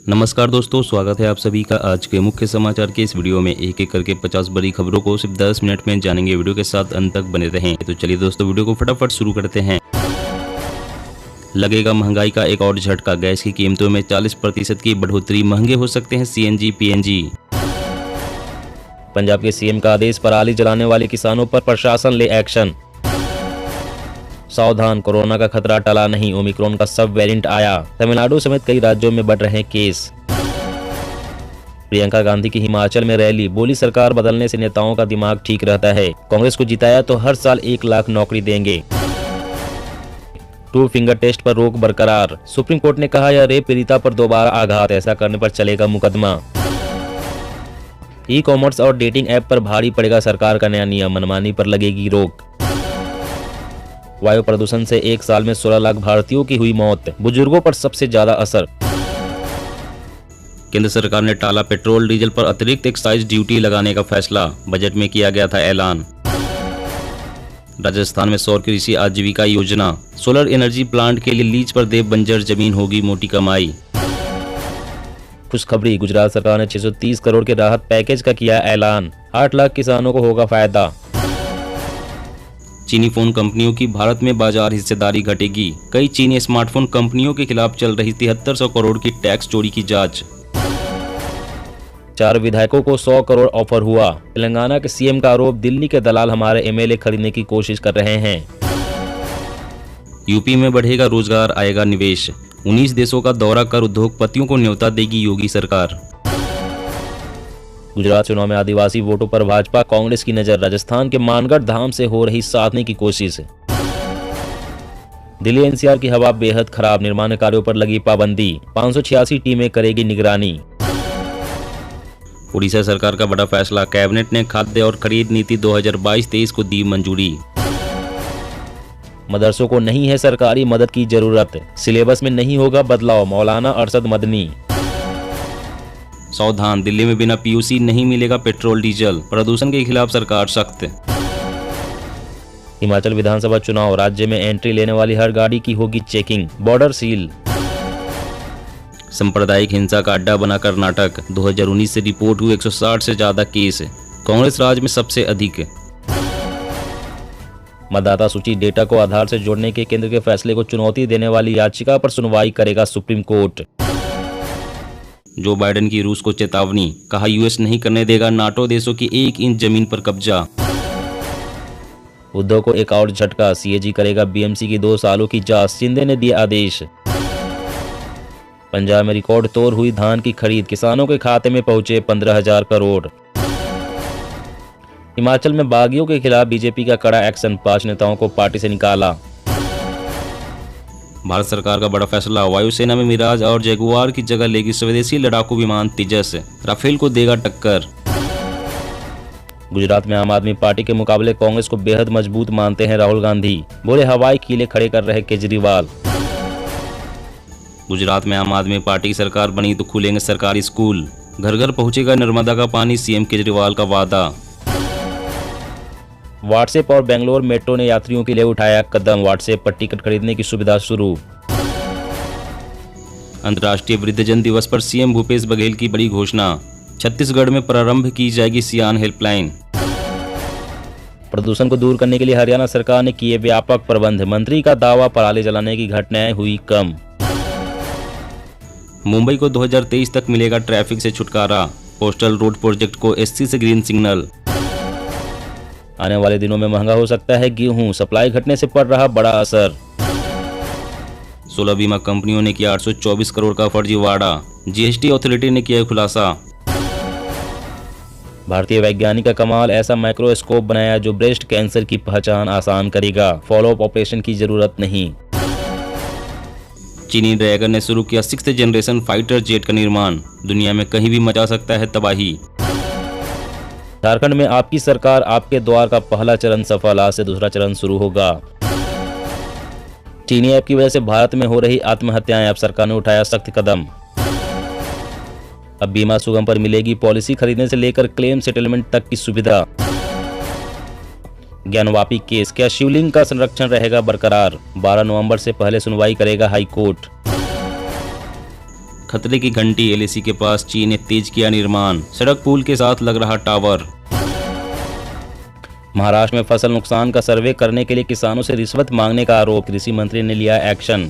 नमस्कार दोस्तों, स्वागत है आप सभी का आज के मुख्य समाचार के इस वीडियो में। एक एक करके 50 बड़ी खबरों को सिर्फ 10 मिनट में जानेंगे। वीडियो के साथ अंत तक बने रहें। तो चलिए दोस्तों, वीडियो को फटाफट शुरू करते हैं। लगेगा महंगाई का एक और झटका, गैस की कीमतों में 40% की बढ़ोतरी, महंगे हो सकते हैं सीएनजी पीएनजी। पंजाब के सीएम का आदेश, पराली जलाने वाले किसानों पर प्रशासन ले एक्शन। सावधान, कोरोना का खतरा टला नहीं, ओमिक्रॉन का सब वेरिएंट आया। तमिलनाडु समेत कई राज्यों में बढ़ रहे हैं केस। प्रियंका गांधी की हिमाचल में रैली, बोली सरकार बदलने से नेताओं का दिमाग ठीक रहता है। कांग्रेस को जिताया तो हर साल 1 लाख नौकरी देंगे। 2 फिंगर टेस्ट पर रोक बरकरार, सुप्रीम कोर्ट ने कहा यह रेप पीड़िता पर दोबारा आघात, ऐसा करने पर चलेगा मुकदमा। ई कॉमर्स और डेटिंग ऐप पर भारी पड़ेगा सरकार का नया नियम, मनमानी पर लगेगी रोक। वायु प्रदूषण से एक साल में 16 लाख भारतीयों की हुई मौत, बुजुर्गों पर सबसे ज्यादा असर। केंद्र सरकार ने टाला पेट्रोल डीजल पर अतिरिक्त एक्साइज ड्यूटी लगाने का फैसला, बजट में किया गया था ऐलान। राजस्थान में सौर कृषि आजीविका योजना, सोलर एनर्जी प्लांट के लिए लीज पर दे बंजर जमीन, होगी मोटी कमाई। खुशखबरी, गुजरात सरकार ने 630 करोड़ के राहत पैकेज का किया ऐलान, 8 लाख किसानों को होगा फायदा। चीनी फोन कंपनियों की भारत में बाजार हिस्सेदारी घटेगी, कई चीनी स्मार्टफोन कंपनियों के खिलाफ चल रही 7300 करोड़ की टैक्स चोरी की जांच। 4 विधायकों को 100 करोड़ ऑफर हुआ, तेलंगाना के सीएम का आरोप, दिल्ली के दलाल हमारे एमएलए खरीदने की कोशिश कर रहे हैं। यूपी में बढ़ेगा रोजगार, आएगा निवेश, 19 देशों का दौरा कर उद्योगपतियों को न्योता देगी योगी सरकार। गुजरात चुनाव में आदिवासी वोटों पर भाजपा कांग्रेस की नजर, राजस्थान के मानगढ़ धाम से हो रही साधने की कोशिश। दिल्ली एनसीआर की हवा बेहद खराब, निर्माण कार्यों पर लगी पाबंदी, 586 टीमें करेगी निगरानी। उड़ीसा सरकार का बड़ा फैसला, कैबिनेट ने खाद्य और खरीद नीति 2022-23 को दी मंजूरी। मदरसों को नहीं है सरकारी मदद की जरूरत, सिलेबस में नहीं होगा बदलाव, मौलाना अरशद मदनी। सावधान, दिल्ली में बिना पीयूसी नहीं मिलेगा पेट्रोल डीजल, प्रदूषण के खिलाफ सरकार सख्त। हिमाचल विधानसभा चुनाव, राज्य में एंट्री लेने वाली हर गाड़ी की होगी चेकिंग, बॉर्डर सील। सांप्रदायिक हिंसा का अड्डा बना कर्नाटक, 2019 से रिपोर्ट हुए 160 से ज्यादा केस, कांग्रेस राज में सबसे अधिक। मतदाता सूची डेटा को आधार से जोड़ने के केंद्र के फैसले को चुनौती देने वाली याचिका पर सुनवाई करेगा सुप्रीम कोर्ट। जो बाइडेन की रूस को चेतावनी, कहा यूएस नहीं करने देगा नाटो देशों की 1 इंच जमीन पर कब्जा। उद्धव को एक और झटका, सीएजी करेगा बीएमसी की 2 सालों की जांच, शिंदे ने दिया आदेश। पंजाब में रिकॉर्ड तोड़ हुई धान की खरीद, किसानों के खाते में पहुंचे 15,000 करोड़। हिमाचल में बागियों के खिलाफ बीजेपी का कड़ा एक्शन, 5 नेताओं को पार्टी से निकाला। भारत सरकार का बड़ा फैसला, वायुसेना में मिराज और जगुआर की जगह लेगी स्वदेशी लड़ाकू विमान तेजस, राफेल को देगा टक्कर। गुजरात में आम आदमी पार्टी के मुकाबले कांग्रेस को बेहद मजबूत मानते हैं राहुल गांधी, बोले हवाई किले खड़े कर रहे केजरीवाल। गुजरात में आम आदमी पार्टी की सरकार बनी तो खुलेंगे सरकारी स्कूल, घर घर पहुंचेगा नर्मदा का पानी, सीएम केजरीवाल का वादा। व्हाट्सएप और बेंगलोर मेट्रो ने यात्रियों के लिए उठाया कदम, व्हाट्सएप पर टिकट खरीदने की सुविधा शुरू। अंतर्राष्ट्रीय वृद्धजन दिवस पर सीएम भूपेश बघेल की बड़ी घोषणा, छत्तीसगढ़ में प्रारंभ की जाएगी सियान हेल्पलाइन। प्रदूषण को दूर करने के लिए हरियाणा सरकार ने किए व्यापक प्रबंध, मंत्री का दावा, पराली जलाने की घटनाएं हुई कम। मुंबई को 2023 तक मिलेगा ट्रैफिक से छुटकारा, कोस्टल रोड प्रोजेक्ट को एससी से ग्रीन सिग्नल। आने वाले दिनों में महंगा हो सकता है गेहूं, सप्लाई घटने से पड़ रहा बड़ा असर। 16 बीमा कंपनियों ने किया 824 करोड़ का फर्जीवाड़ा, जीएसटी अथॉरिटी ने किया खुलासा। भारतीय वैज्ञानिक का कमाल, ऐसा माइक्रोस्कोप बनाया जो ब्रेस्ट कैंसर की पहचान आसान करेगा, फॉलोअप ऑपरेशन की जरूरत नहीं। चीनी ड्रैगन ने शुरू किया 6th जनरेशन फाइटर जेट का निर्माण, दुनिया में कहीं भी मचा सकता है तबाही। झारखंड में आपकी सरकार आपके द्वार का पहला चरण सफल, आज से दूसरा चरण शुरू होगा। चीनी ऐप की वजह से भारत में हो रही आत्महत्याएं, अब सरकार ने उठाया सख्त कदम। अब बीमा सुगम पर मिलेगी पॉलिसी खरीदने से लेकर क्लेम सेटलमेंट तक की सुविधा। ज्ञानवापी केस, क्या शिवलिंग का संरक्षण रहेगा बरकरार? 12 नवंबर से पहले सुनवाई करेगा हाई कोर्ट। खतरे की घंटी एलएसी के पास चीन ने तेज किया निर्माण, सड़क पुल के साथ लग रहा टावर। महाराष्ट्र में फसल नुकसान का सर्वे करने के लिए किसानों से रिश्वत मांगने का आरोप, कृषि मंत्री ने लिया एक्शन।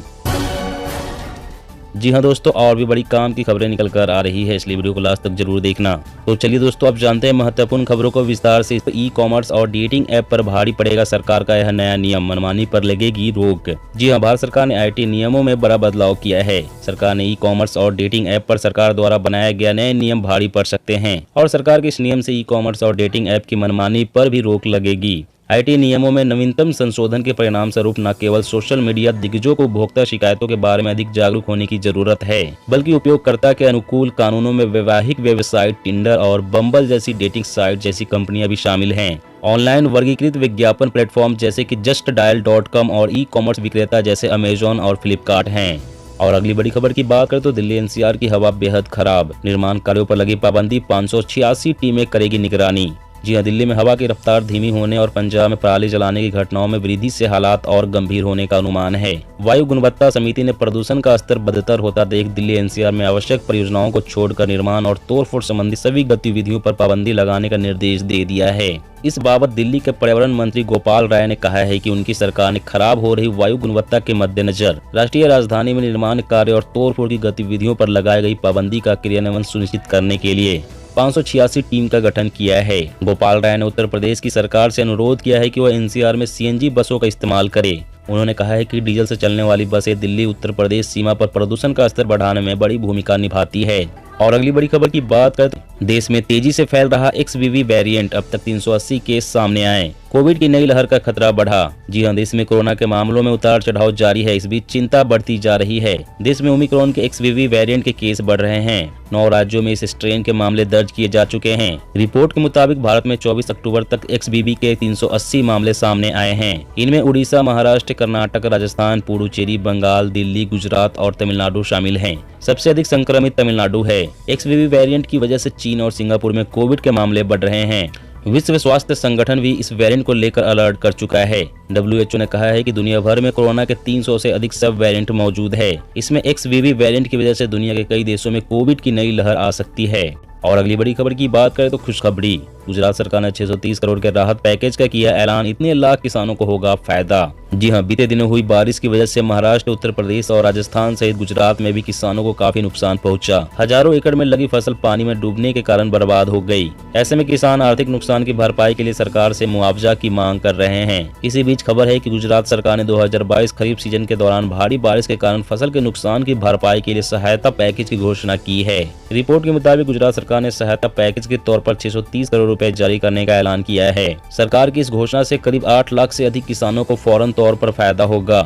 जी हाँ दोस्तों, और भी बड़ी काम की खबरें निकल कर आ रही है, इसलिए वीडियो को लास्ट तक जरूर देखना। तो चलिए दोस्तों, आप जानते हैं महत्वपूर्ण खबरों को विस्तार से। ई कॉमर्स और डेटिंग ऐप पर भारी पड़ेगा सरकार का यह नया नियम, मनमानी पर लगेगी रोक। जी हाँ, भारत सरकार ने आईटी नियमों में बड़ा बदलाव किया है। सरकार ने ई कॉमर्स और डेटिंग ऐप पर सरकार द्वारा बनाया गया नए नियम भारी पड़ सकते हैं और सरकार के इस नियम से ई कॉमर्स और डेटिंग ऐप की मनमानी पर भी रोक लगेगी। आईटी नियमों में नवीनतम संशोधन के परिणाम स्वरूप न केवल सोशल मीडिया दिग्गजों को उपभोक्ता शिकायतों के बारे में अधिक जागरूक होने की जरूरत है, बल्कि उपयोगकर्ता के अनुकूल कानूनों में वैवाहिक वेबसाइट, टिंडर और बम्बल जैसी डेटिंग साइट जैसी कंपनियां भी शामिल हैं। ऑनलाइन वर्गीकृत विज्ञापन प्लेटफॉर्म जैसे कि justdial.com और ई कॉमर्स विक्रेता जैसे अमेजॉन और फ्लिपकार्ट हैं। और अगली बड़ी खबर की बात करें तो दिल्ली एनसीआर की हवा बेहद खराब, निर्माण कार्यों पर लगी पाबंदी, 586 टीमें करेगी निगरानी। जी हाँ, दिल्ली में हवा की रफ्तार धीमी होने और पंजाब में पराली जलाने की घटनाओं में वृद्धि से हालात और गंभीर होने का अनुमान है। वायु गुणवत्ता समिति ने प्रदूषण का स्तर बदतर होता देख दिल्ली एनसीआर में आवश्यक परियोजनाओं को छोड़कर निर्माण और तोड़फोड़ संबंधी सभी गतिविधियों पर पाबंदी लगाने का निर्देश दे दिया है। इस बाबत दिल्ली के पर्यावरण मंत्री गोपाल राय ने कहा है कि उनकी सरकार ने खराब हो रही वायु गुणवत्ता के मद्देनजर राष्ट्रीय राजधानी में निर्माण कार्य और तोड़फोड़ की गतिविधियों पर लगाई गई पाबंदी का क्रियान्वयन सुनिश्चित करने के लिए 586 टीम का गठन किया है। गोपाल राय ने उत्तर प्रदेश की सरकार से अनुरोध किया है कि वह एनसीआर में सीएनजी बसों का इस्तेमाल करे। उन्होंने कहा है कि डीजल से चलने वाली बसें दिल्ली उत्तर प्रदेश सीमा पर प्रदूषण का स्तर बढ़ाने में बड़ी भूमिका निभाती है। और अगली बड़ी खबर की बात करें तो देश में तेजी से फैल रहा XBB वेरिएंट, अब तक 380 केस सामने आए, कोविड की नई लहर का खतरा बढ़ा। जी हाँ, देश में कोरोना के मामलों में उतार चढ़ाव जारी है, इस बीच चिंता बढ़ती जा रही है। देश में ओमिक्रॉन के XBB वेरिएंट के केस बढ़ रहे हैं। 9 राज्यों में इस स्ट्रेन के मामले दर्ज किए जा चुके हैं। रिपोर्ट के मुताबिक भारत में 24 अक्टूबर तक XBB के 380 मामले सामने आए हैं। इनमें उड़ीसा, महाराष्ट्र, कर्नाटक, राजस्थान, पुडुचेरी, बंगाल, दिल्ली, गुजरात और तमिलनाडु शामिल हैं। सबसे अधिक संक्रमित तमिलनाडु है। XBB वेरिएंट की वजह से चीन और सिंगापुर में कोविड के मामले बढ़ रहे हैं। विश्व स्वास्थ्य संगठन भी इस वेरिएंट को लेकर अलर्ट कर चुका है। WHO ने कहा है कि दुनिया भर में कोरोना के 300 से अधिक सब वेरिएंट मौजूद है। इसमें XBB वेरिएंट की वजह से दुनिया के कई देशों में कोविड की नई लहर आ सकती है। और अगली बड़ी खबर की बात करें तो खुशखबरी, गुजरात सरकार ने 630 करोड़ के राहत पैकेज का किया ऐलान, इतने लाख किसानों को होगा फायदा। जी हाँ, बीते दिनों हुई बारिश की वजह से महाराष्ट्र, उत्तर प्रदेश और राजस्थान सहित गुजरात में भी किसानों को काफी नुकसान पहुंचा। हजारों एकड़ में लगी फसल पानी में डूबने के कारण बर्बाद हो गई। ऐसे में किसान आर्थिक नुकसान की भरपाई के लिए सरकार से मुआवजा की मांग कर रहे हैं। इसी बीच खबर है कि गुजरात सरकार ने 2022 खरीफ सीजन के दौरान भारी बारिश के कारण फसल के नुकसान की भरपाई के लिए सहायता पैकेज की घोषणा की है। रिपोर्ट के मुताबिक गुजरात सरकार ने सहायता पैकेज के तौर पर 630 करोड़ रुपए जारी करने का ऐलान किया है। सरकार की इस घोषणा से करीब 8 लाख से अधिक किसानों को फौरन तौर पर फायदा होगा।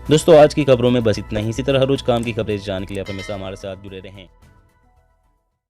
दोस्तों, आज की खबरों में बस इतना ही। इसी तरह हर रोज काम की खबरें जानने के लिए आप हमेशा हमारे साथ जुड़े रहें।